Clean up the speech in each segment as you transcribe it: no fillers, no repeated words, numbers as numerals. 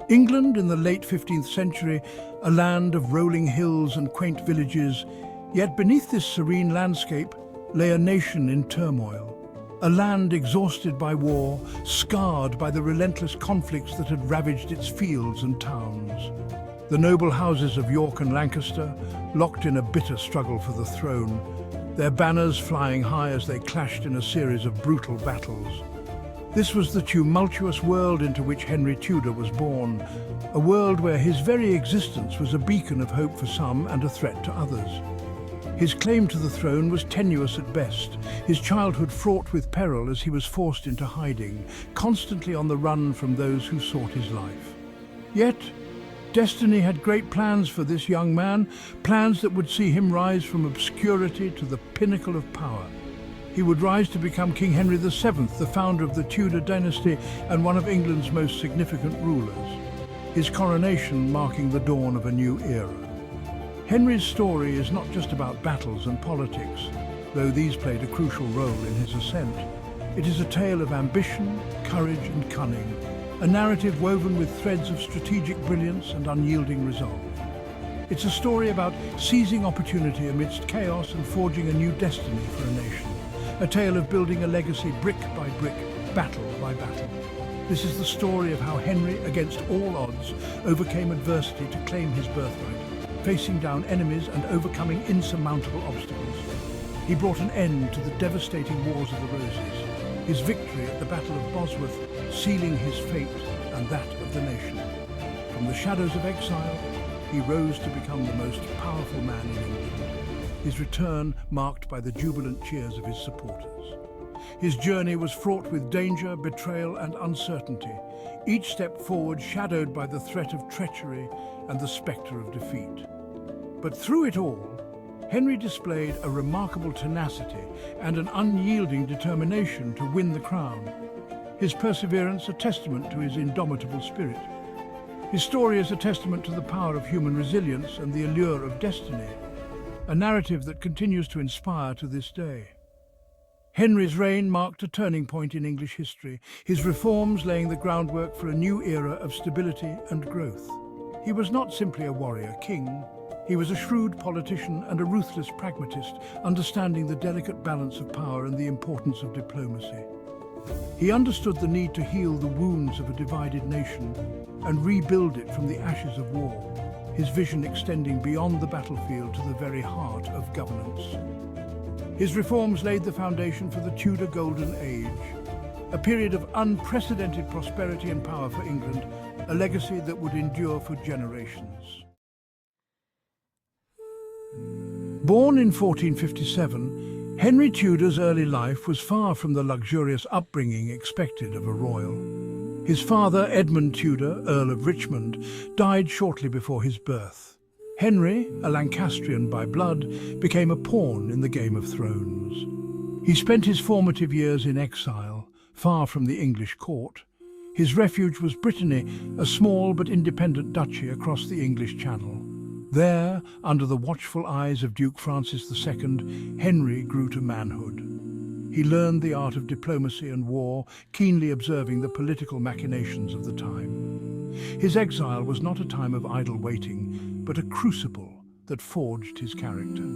England in the late 15th century, a land of rolling hills and quaint villages, yet beneath this serene landscape lay a nation in turmoil. A land exhausted by war, scarred by the relentless conflicts that had ravaged its fields and towns. The noble houses of York and Lancaster, locked in a bitter struggle for the throne, their banners flying high as they clashed in a series of brutal battles. This was the tumultuous world into which Henry Tudor was born, a world where his very existence was a beacon of hope for some and a threat to others. His claim to the throne was tenuous at best, his childhood fraught with peril as he was forced into hiding, constantly on the run from those who sought his life. Yet, destiny had great plans for this young man, plans that would see him rise from obscurity to the pinnacle of power. He would rise to become King Henry VII, the founder of the Tudor dynasty and one of England's most significant rulers, his coronation marking the dawn of a new era. Henry's story is not just about battles and politics, though these played a crucial role in his ascent. It is a tale of ambition, courage and cunning, a narrative woven with threads of strategic brilliance and unyielding resolve. It's a story about seizing opportunity amidst chaos and forging a new destiny for a nation, a tale of building a legacy brick by brick, battle by battle. This is the story of how Henry, against all odds, overcame adversity to claim his birthright, facing down enemies and overcoming insurmountable obstacles. He brought an end to the devastating Wars of the Roses, his victory at the Battle of Bosworth sealing his fate and that of the nation. From the shadows of exile, he rose to become the most powerful man in England, his return marked by the jubilant cheers of his supporters. His journey was fraught with danger, betrayal and uncertainty, each step forward shadowed by the threat of treachery and the spectre of defeat. But through it all, Henry displayed a remarkable tenacity and an unyielding determination to win the crown. His perseverance a testament to his indomitable spirit. His story is a testament to the power of human resilience and the allure of destiny, a narrative that continues to inspire to this day. Henry's reign marked a turning point in English history, his reforms laying the groundwork for a new era of stability and growth. He was not simply a warrior king. He was a shrewd politician and a ruthless pragmatist, understanding the delicate balance of power and the importance of diplomacy. He understood the need to heal the wounds of a divided nation and rebuild it from the ashes of war, his vision extending beyond the battlefield to the very heart of governance. His reforms laid the foundation for the Tudor Golden Age, a period of unprecedented prosperity and power for England, a legacy that would endure for generations. Born in 1457, Henry Tudor's early life was far from the luxurious upbringing expected of a royal. His father, Edmund Tudor, Earl of Richmond, died shortly before his birth. Henry, a Lancastrian by blood, became a pawn in the Game of Thrones. He spent his formative years in exile, far from the English court. His refuge was Brittany, a small but independent duchy across the English Channel. There, under the watchful eyes of Duke Francis II, Henry grew to manhood. He learned the art of diplomacy and war, keenly observing the political machinations of the time. His exile was not a time of idle waiting, but a crucible that forged his character.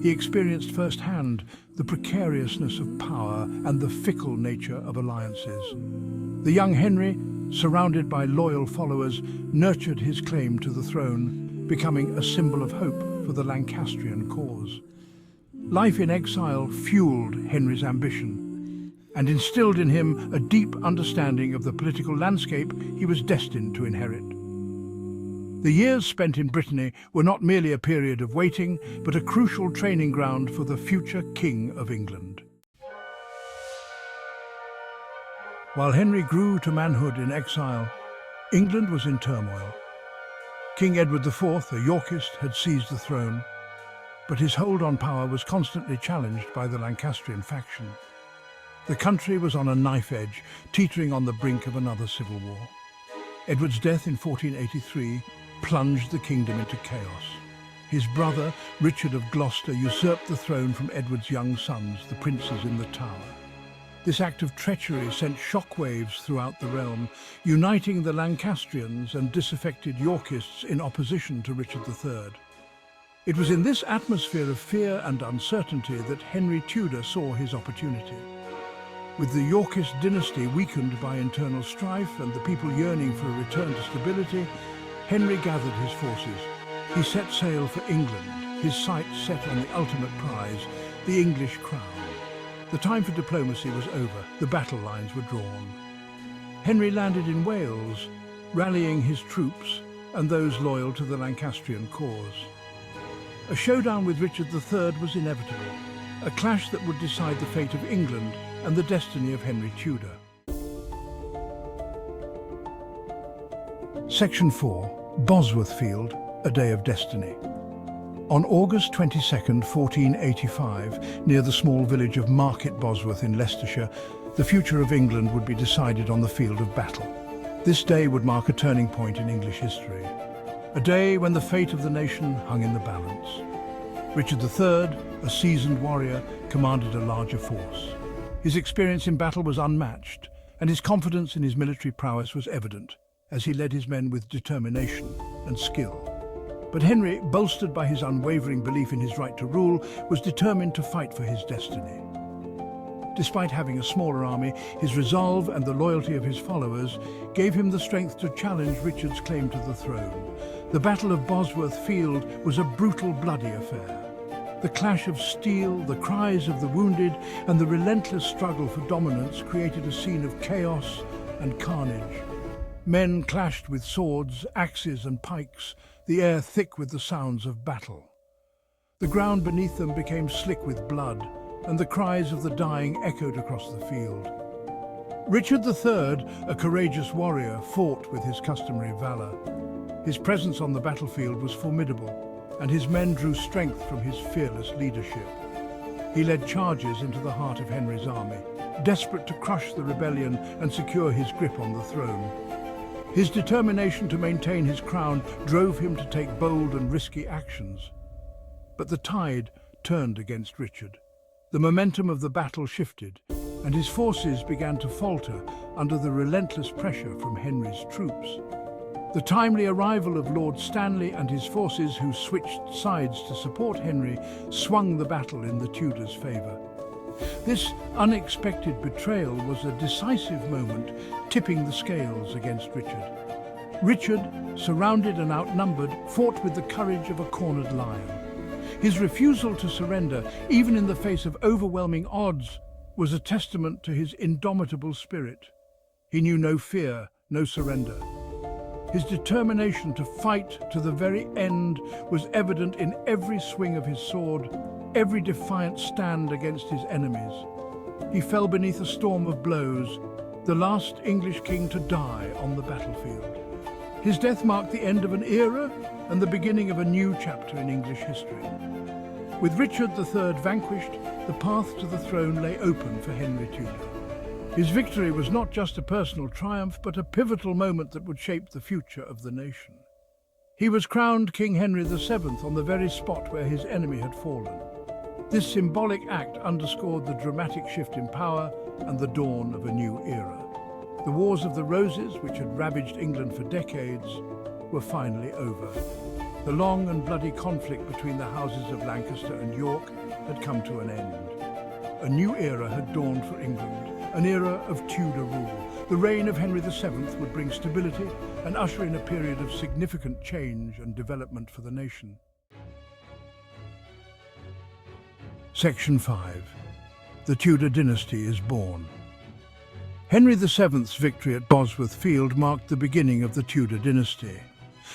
He experienced firsthand the precariousness of power and the fickle nature of alliances. The young Henry, surrounded by loyal followers, nurtured his claim to the throne, becoming a symbol of hope for the Lancastrian cause. Life in exile fueled Henry's ambition and instilled in him a deep understanding of the political landscape he was destined to inherit. The years spent in Brittany were not merely a period of waiting, but a crucial training ground for the future King of England. While Henry grew to manhood in exile, England was in turmoil. King Edward IV, a Yorkist, had seized the throne, but his hold on power was constantly challenged by the Lancastrian faction. The country was on a knife edge, teetering on the brink of another civil war. Edward's death in 1483 plunged the kingdom into chaos. His brother, Richard of Gloucester, usurped the throne from Edward's young sons, the princes in the Tower. This act of treachery sent shockwaves throughout the realm, uniting the Lancastrians and disaffected Yorkists in opposition to Richard III. It was in this atmosphere of fear and uncertainty that Henry Tudor saw his opportunity. With the Yorkist dynasty weakened by internal strife and the people yearning for a return to stability, Henry gathered his forces. He set sail for England, his sights set on the ultimate prize, the English crown. The time for diplomacy was over, the battle lines were drawn. Henry landed in Wales, rallying his troops and those loyal to the Lancastrian cause. A showdown with Richard III was inevitable, a clash that would decide the fate of England and the destiny of Henry Tudor. Section 4. Bosworth Field, a Day of Destiny. On August 22, 1485, near the small village of Market Bosworth in Leicestershire, the future of England would be decided on the field of battle. This day would mark a turning point in English history, a day when the fate of the nation hung in the balance. Richard III, a seasoned warrior, commanded a larger force. His experience in battle was unmatched, and his confidence in his military prowess was evident, as he led his men with determination and skill. But Henry, bolstered by his unwavering belief in his right to rule, was determined to fight for his destiny. Despite having a smaller army, his resolve and the loyalty of his followers gave him the strength to challenge Richard's claim to the throne. The Battle of Bosworth Field was a brutal, bloody affair. The clash of steel, the cries of the wounded, and the relentless struggle for dominance created a scene of chaos and carnage. Men clashed with swords, axes, and pikes, the air thick with the sounds of battle. The ground beneath them became slick with blood, and the cries of the dying echoed across the field. Richard III, a courageous warrior, fought with his customary valor. His presence on the battlefield was formidable, and his men drew strength from his fearless leadership. He led charges into the heart of Henry's army, desperate to crush the rebellion and secure his grip on the throne. His determination to maintain his crown drove him to take bold and risky actions. But the tide turned against Richard. The momentum of the battle shifted, and his forces began to falter under the relentless pressure from Henry's troops. The timely arrival of Lord Stanley and his forces, who switched sides to support Henry, swung the battle in the Tudors' favour. This unexpected betrayal was a decisive moment, tipping the scales against Richard. Richard, surrounded and outnumbered, fought with the courage of a cornered lion. His refusal to surrender, even in the face of overwhelming odds, was a testament to his indomitable spirit. He knew no fear, no surrender. His determination to fight to the very end was evident in every swing of his sword, every defiant stand against his enemies. He fell beneath a storm of blows, the last English king to die on the battlefield. His death marked the end of an era and the beginning of a new chapter in English history. With Richard III vanquished, the path to the throne lay open for Henry Tudor. His victory was not just a personal triumph, but a pivotal moment that would shape the future of the nation. He was crowned King Henry VII on the very spot where his enemy had fallen. This symbolic act underscored the dramatic shift in power and the dawn of a new era. The Wars of the Roses, which had ravaged England for decades, were finally over. The long and bloody conflict between the houses of Lancaster and York had come to an end. A new era had dawned for England, an era of Tudor rule. The reign of Henry VII would bring stability and usher in a period of significant change and development for the nation. Section 5. The Tudor dynasty is born. Henry VII's victory at Bosworth Field marked the beginning of the Tudor dynasty,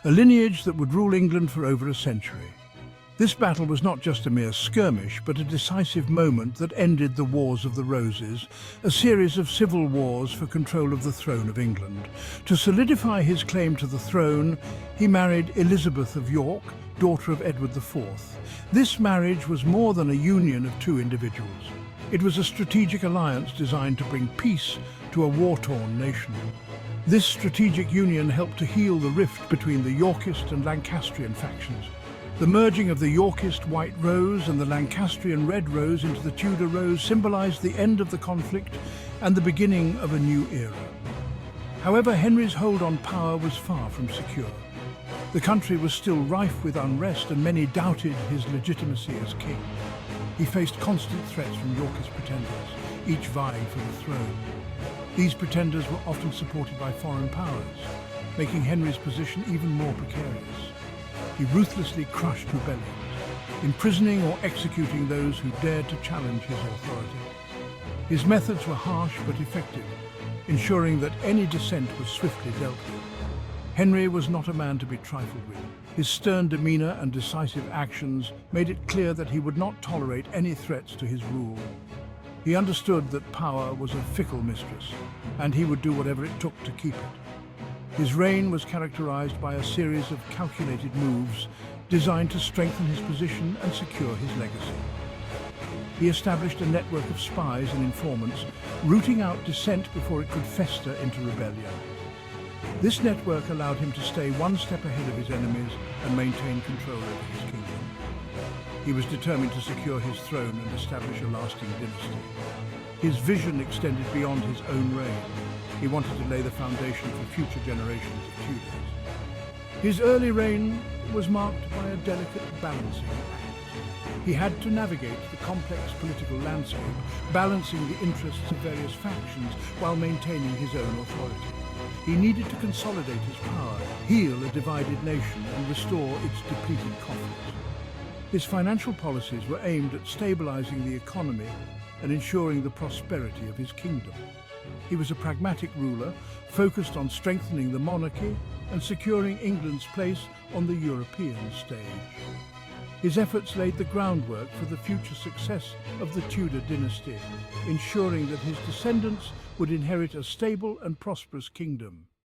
a lineage that would rule England for over a century. This battle was not just a mere skirmish, but a decisive moment that ended the Wars of the Roses, a series of civil wars for control of the throne of England. To solidify his claim to the throne, he married Elizabeth of York, daughter of Edward IV. This marriage was more than a union of two individuals. It was a strategic alliance designed to bring peace to a war-torn nation. This strategic union helped to heal the rift between the Yorkist and Lancastrian factions. The merging of the Yorkist White Rose and the Lancastrian Red Rose into the Tudor Rose symbolised the end of the conflict and the beginning of a new era. However, Henry's hold on power was far from secure. The country was still rife with unrest and many doubted his legitimacy as king. He faced constant threats from Yorkist pretenders, each vying for the throne. These pretenders were often supported by foreign powers, making Henry's position even more precarious. He ruthlessly crushed rebellions, imprisoning or executing those who dared to challenge his authority. His methods were harsh but effective, ensuring that any dissent was swiftly dealt with. Henry was not a man to be trifled with. His stern demeanor and decisive actions made it clear that he would not tolerate any threats to his rule. He understood that power was a fickle mistress, and he would do whatever it took to keep it. His reign was characterized by a series of calculated moves designed to strengthen his position and secure his legacy. He established a network of spies and informants, rooting out dissent before it could fester into rebellion. This network allowed him to stay one step ahead of his enemies and maintain control over his kingdom. He was determined to secure his throne and establish a lasting dynasty. His vision extended beyond his own reign. He wanted to lay the foundation for future generations of Tudors. His early reign was marked by a delicate balancing act. He had to navigate the complex political landscape, balancing the interests of various factions while maintaining his own authority. He needed to consolidate his power, heal a divided nation, and restore its depleted coffers. His financial policies were aimed at stabilizing the economy and ensuring the prosperity of his kingdom. He was a pragmatic ruler, focused on strengthening the monarchy and securing England's place on the European stage. His efforts laid the groundwork for the future success of the Tudor dynasty, ensuring that his descendants would inherit a stable and prosperous kingdom.